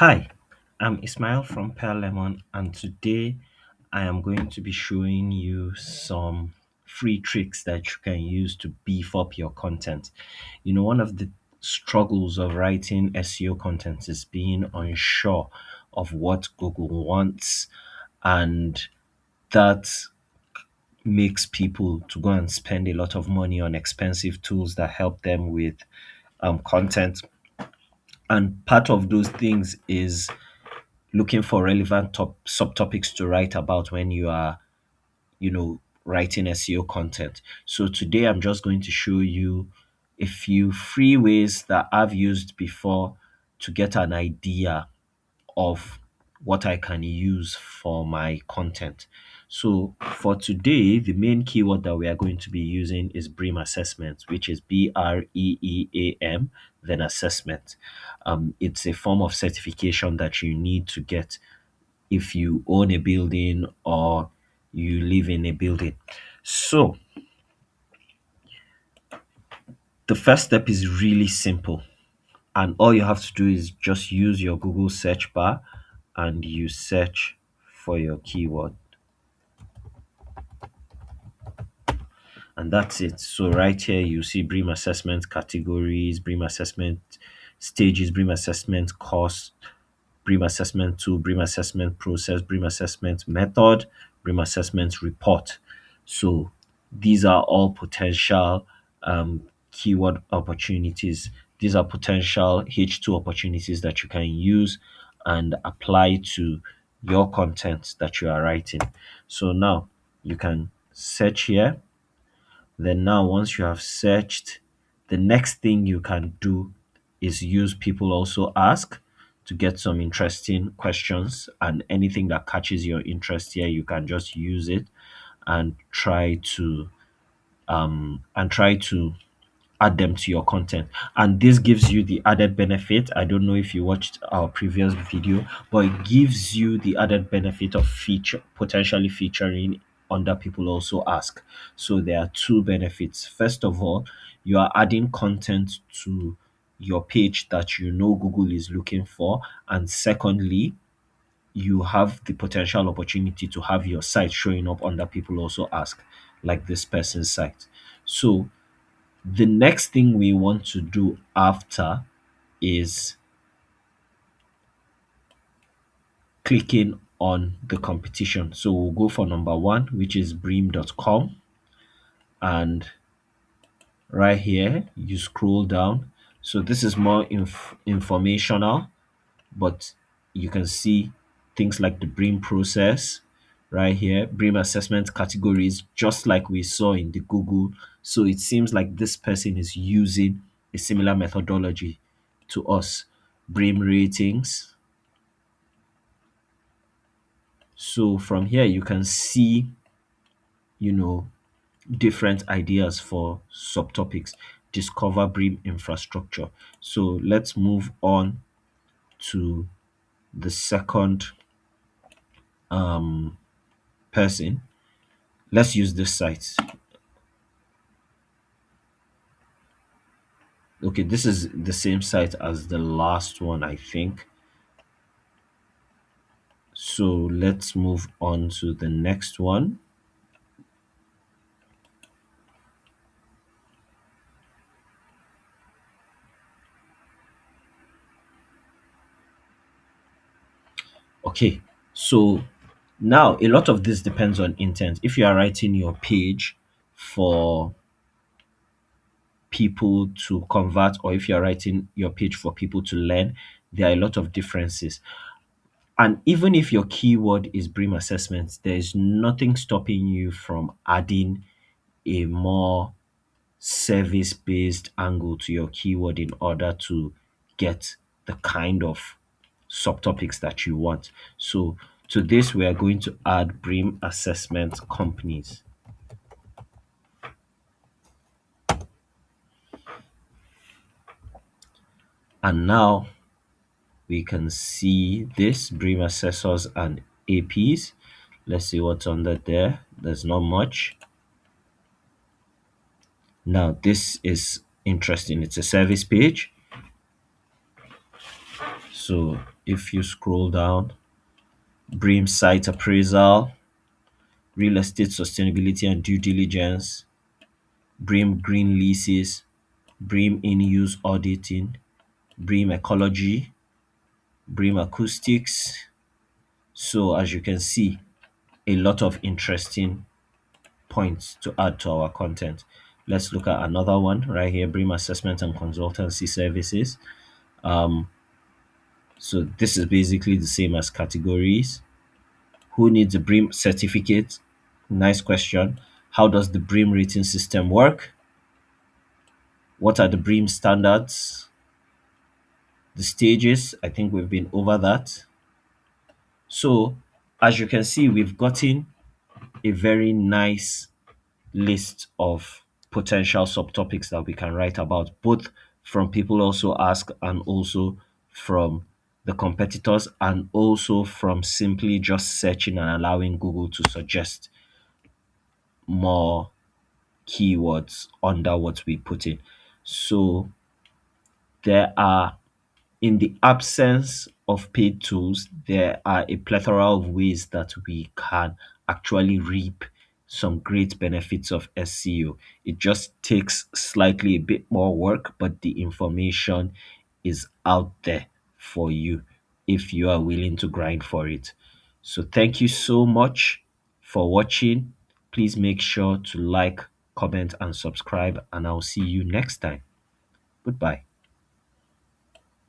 Hi, I'm Ismail from Pearl Lemon, and today I am going to be showing you some free tricks that you can use to beef up your content. One of the struggles of writing SEO content is being unsure of what Google wants, and that makes people to go and spend a lot of money on expensive tools that help them with content. And part of those things is looking for relevant subtopics to write about when you are, writing SEO content. So today I'm just going to show you a few free ways that I've used before to get an idea of what I can use for my content. So for today, the main keyword that we are going to be using is Brim assessment, which is BREEAM, then assessment. It's a form of certification that you need to get if you own a building or you live in a building. So the first step is really simple, and all you have to do is just use your Google search bar and you search for your keyword, and that's it. So right here you see Brim assessment categories, Brim assessment stages, Brim assessment cost, Brim assessment tool, Brim assessment process, Brim assessment method, Brim assessment report. So these are all potential keyword opportunities. These are potential H2 opportunities that you can use and apply to your content that you are writing. So now you can search here. Then now once you have searched, the next thing you can do is use people also ask to get some interesting questions, and anything that catches your interest here you can just use it and try to add them to your content. And this gives you the added benefit. I don't know if you watched our previous video, but it gives you the added benefit of potentially featuring under people also ask. So there are two benefits. First of all, you are adding content to your page that you know Google is looking for. And secondly, you have the potential opportunity to have your site showing up under people also ask, like this person's site. So the next thing we want to do after is clicking on the competition. So we'll go for number one, which is brim.com. And right here, you scroll down. So this is more informational, but you can see things like the Brim process right here, Brim assessment categories, just like we saw in the Google. So it seems like this person is using a similar methodology to us. Brim ratings. So from here, you can see, you know, different ideas for subtopics. Discover Brim infrastructure. So let's move on to the second person. Let's use this site. Okay, this is the same site as the last one, I think. So let's move on to the next one. Okay, so now a lot of this depends on intent. If you are writing your page for people to convert, or if you're writing your page for people to learn, there are a lot of differences. And even if your keyword is Brim assessments, there is nothing stopping you from adding a more service based angle to your keyword in order to get the kind of subtopics that you want. So to this, we are going to add Brim assessment companies. And now we can see this Brim assessors and APs. Let's see what's under there. There's not much. Now this is interesting. It's a service page. So If you scroll down, Brim site appraisal, real estate sustainability and due diligence, Brim green leases, Brim in-use auditing, Brim ecology, Brim acoustics. So as you can see, a lot of interesting points to add to our content. Let's look at another one right here, Brim assessment and consultancy services. Um, so this is basically the same as categories. Who needs a Brim certificate? Nice question. How does the Brim rating system work? What are the Brim standards? The stages, I think we've been over that. So, as you can see, we've gotten a very nice list of potential subtopics that we can write about, both from people also ask and also from the competitors, and also from simply just searching and allowing Google to suggest more keywords under what we put in. So there are, in the absence of paid tools, there are a plethora of ways that we can actually reap some great benefits of SEO. It just takes slightly a bit more work, but the information is out there for you if you are willing to grind for it. So thank you so much for watching. Please make sure to like, comment, and subscribe, and I'll see you next time. Goodbye.